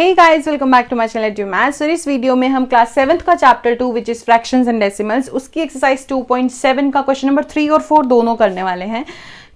Hey guys, welcome back to my channel Edu Maths। सो इस video में हम class 7th का chapter 2 which is fractions and decimals उसकी exercise 2.7 का question number 3 और 4 दोनों करने वाले हैं।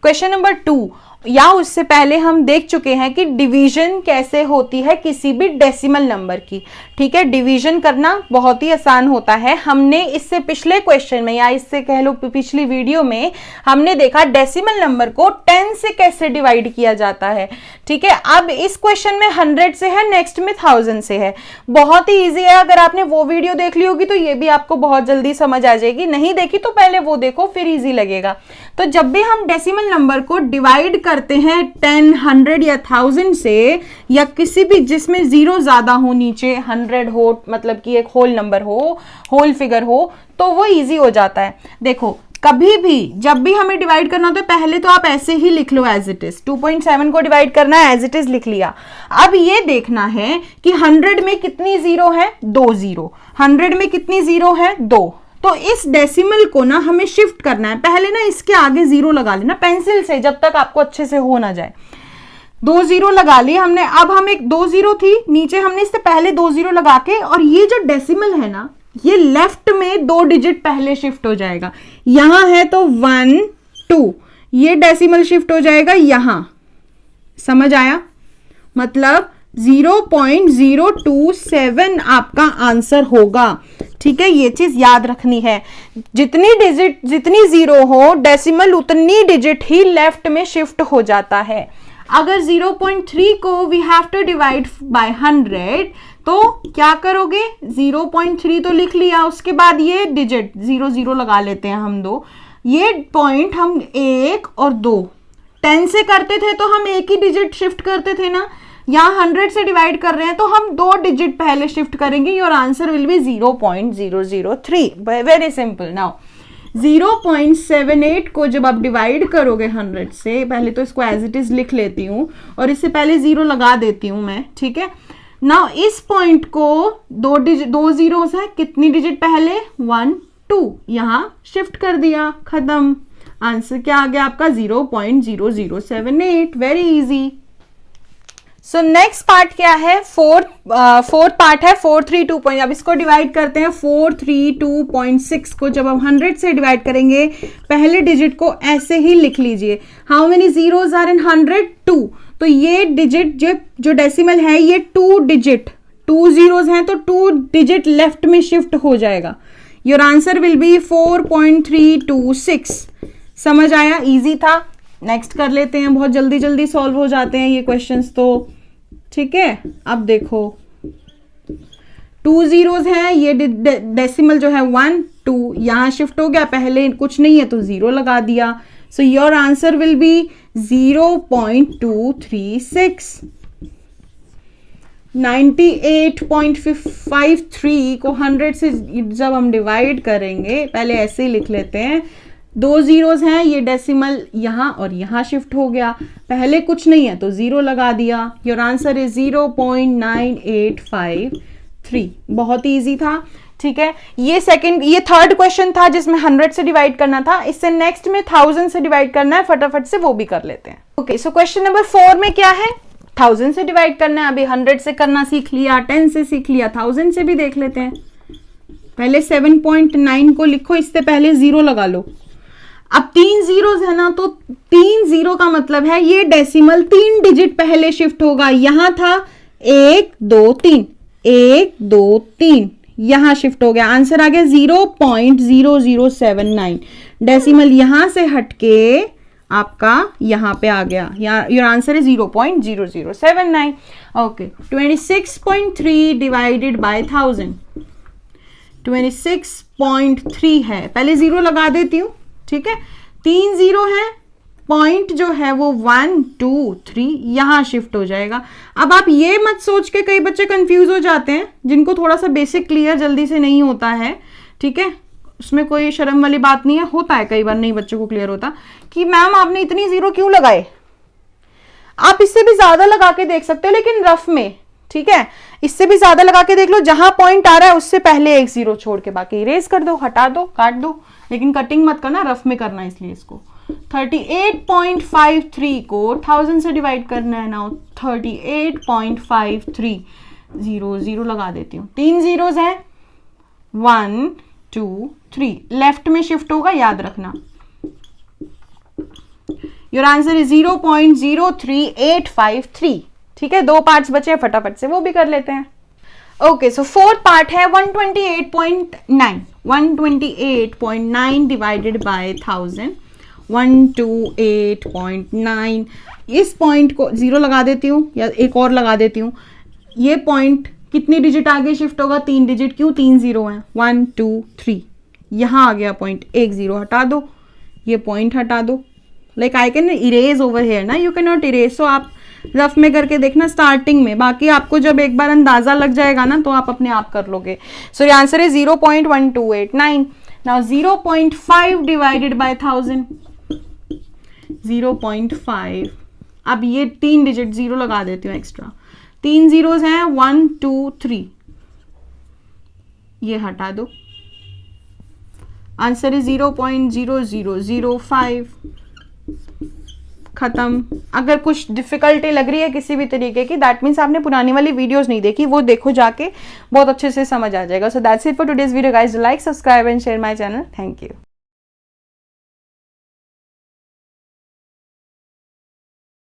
क्वेश्चन नंबर 2 या उससे पहले हम देख चुके हैं कि डिवीजन कैसे होती है किसी भी डेसिमल नंबर की। ठीक है, डिवीजन करना बहुत ही आसान होता है। हमने इससे पिछले क्वेश्चन में या इससे कह लो पिछली वीडियो में हमने देखा डेसिमल नंबर को 10 से कैसे डिवाइड किया जाता है। ठीक है, अब इस क्वेश्चन में 100 से है, नेक्स्ट में 1000 से है। बहुत ही ईजी है, अगर आपने वो वीडियो देख ली होगी तो ये भी आपको बहुत जल्दी समझ आ जाएगी। नहीं देखी तो पहले वो देखो, फिर ईजी लगेगा। तो जब भी हम डेसिमल नंबर को डिवाइड करते हैं 10, 100 या 1000 से, या किसी भी जिसमें जीरो ज्यादा हो, नीचे 100 हो, मतलब कि एक होल नंबर हो, होल फिगर हो, तो वो इजी हो जाता है। देखो कभी भी जब भी हमें डिवाइड करना होता है पहले तो आप ऐसे ही लिख लो एज इट इज। 2.7 को डिवाइड करना है, एज इट इज लिख लिया। अब ये देखना है कि 100 में कितनी जीरो है, 2 जीरो। 100 में कितनी जीरो है, 2। तो इस डेसिमल को ना हमें शिफ्ट करना है। पहले ना इसके आगे जीरो लगा लेना पेंसिल से, जब तक आपको अच्छे से हो ना जाए। 2 जीरो लगा लिए हमने। अब हम एक 2 जीरो थी नीचे, हमने इससे पहले 2 जीरो लगा के, और ये जो डेसिमल है ना ये लेफ्ट में 2 डिजिट पहले शिफ्ट हो जाएगा। यहां है तो 1 2, ये डेसिमल शिफ्ट हो जाएगा यहां। समझ आया? मतलब 0.027 आपका आंसर होगा। ठीक है, ये चीज याद रखनी है। जितनी जीरो हो डेसिमल उतनी डिजिट ही लेफ्ट में शिफ्ट हो जाता है। अगर 0.3 को we have to divide by 100 तो क्या करोगे, 0.3 तो लिख लिया, उसके बाद ये डिजिट 0 0 लगा लेते हैं हम 2। ये पॉइंट हम 1 और 2 10 से करते थे तो हम एक ही डिजिट शिफ्ट करते थे ना। यहाँ 100 से डिवाइड कर रहे हैं तो हम 2 डिजिट पहले शिफ्ट करेंगे। Your answer will be 0.003। Very simple. Now 0.78 को जब आप डिवाइड करोगे 100 से, पहले तो इसको एज इट इज लिख लेती हूँ और इससे पहले 0 लगा देती हूँ मैं। ठीक है, नाउ इस पॉइंट को 2 जीरो है, कितनी डिजिट पहले, 1 2, यहां शिफ्ट कर दिया, खत्म। आंसर क्या आ गया आपका, 0.0078। Very easy. So next part क्या है, फोर्थ पार्ट है 432 अब इसको डिवाइड करते हैं 432.6 को। जब हम 100 से डिवाइड करेंगे पहले डिजिट को ऐसे ही लिख लीजिए। How many zeros are in 100, 2। तो ये डिजिट जो डेसिमल है ये 2 डिजिट, 2 जीरोज हैं तो 2 डिजिट लेफ्ट में शिफ्ट हो जाएगा। Your answer will be 4.326। समझ आया? इजी था। नेक्स्ट कर लेते हैं, बहुत जल्दी जल्दी सॉल्व हो जाते हैं ये क्वेश्चंस तो। ठीक है, अब देखो 2 जीरोज हैं, ये डेसिमल जो है 1 2 यहां शिफ्ट हो गया, पहले कुछ नहीं है तो 0 लगा दिया। So your answer will be 0.236। 98.53 को 100 से जब हम डिवाइड करेंगे, पहले ऐसे ही लिख लेते हैं। 2 जीरोज हैं, ये डेसिमल यहां और यहां शिफ्ट हो गया, पहले कुछ नहीं है तो 0 लगा दिया। Your answer is 0.9853। बहुत ही इजी था। ठीक है, ये थर्ड क्वेश्चन था जिसमें 100 से डिवाइड करना था। इससे नेक्स्ट में 1000 से डिवाइड करना है, फटाफट से वो भी कर लेते हैं। ओके, सो क्वेश्चन नंबर 4 में क्या है, 1000 से डिवाइड करना है। अभी 100 से करना सीख लिया, 10 से सीख लिया, 1000 से भी देख लेते हैं। पहले 7.9 को लिखो, इससे पहले 0 लगा लो। अब 3 जीरोज है ना, तो 3 जीरो का मतलब है ये डेसिमल 3 डिजिट पहले शिफ्ट होगा। यहां था 1 2 3, 1 2 3, यहां शिफ्ट हो गया। आंसर आ गया 0.0079। डेसिमल यहां से हटके आपका यहां पे आ गया। Your answer is 0.0079। Okay, 26.3 divided by 1000, 26.3 है। पहले 0 लगा देती हूं। ठीक है, 3 जीरो है, पॉइंट जो है वो 1 2 3 यहां शिफ्ट हो जाएगा। अब आप ये मत सोच के, कई बच्चे कंफ्यूज हो जाते हैं जिनको थोड़ा सा बेसिक क्लियर जल्दी से नहीं होता है। ठीक है, उसमें कोई शर्म वाली बात नहीं है, होता है कई बार नहीं बच्चों को क्लियर होता कि मैम आपने इतनी जीरो क्यों लगाए। आप इससे भी ज्यादा लगा के देख सकते हो, लेकिन रफ में। ठीक है, इससे भी ज्यादा लगा के देख लो, जहां पॉइंट आ रहा है उससे पहले एक 0 छोड़ के बाकी इरेज कर दो, हटा दो, काट दो, लेकिन कटिंग मत करना, रफ में करना। इसलिए इसको 38.53 को 1000 से डिवाइड करना है। नाउ 38.53 0 0 लगा देती हूँ, 3 जीरोज हैं, 1 2 3, लेफ्ट में शिफ्ट होगा, याद रखना। Your answer is 0.03853। ठीक है, 2 पार्ट्स बचे हैं, फटाफट से वो भी कर लेते हैं। ओके, सो फोर्थ पार्ट है 128.9। 128.9 डिवाइडेड बाय 1000, 128.9। इस पॉइंट को 0 लगा देती हूँ या एक और लगा देती हूँ। ये पॉइंट कितनी डिजिट आगे शिफ्ट होगा? 3 डिजिट, क्यों? 3 0 है, 1 2 3, यहाँ आ गया पॉइंट, 1 0 हटा दो, ये पॉइंट हटा दो। Like I can erase over here ना, यू कैन नॉट इरेज। सो आप रफ में करके देखना स्टार्टिंग में, बाकी आपको जब एक बार अंदाजा लग जाएगा ना तो आप अपने आप कर लोगे। So your answer is 0.1289। Now 0.5 divided by 1000, 0.5। अब ये 3 डिजिट 0 लगा देती हूँ एक्स्ट्रा, 3 जीरोज हैं, 1 2 3, ये हटा दो। Answer is 0.0005। खत्म। अगर कुछ डिफिकल्टी लग रही है किसी भी तरीके की, दैट मीन्स आपने पुरानी वाली वीडियोस नहीं देखी, वो देखो जाके, बहुत अच्छे से समझ आ जाएगा। So that's it for today's video guys. Like, subscribe and share my channel. Thank you.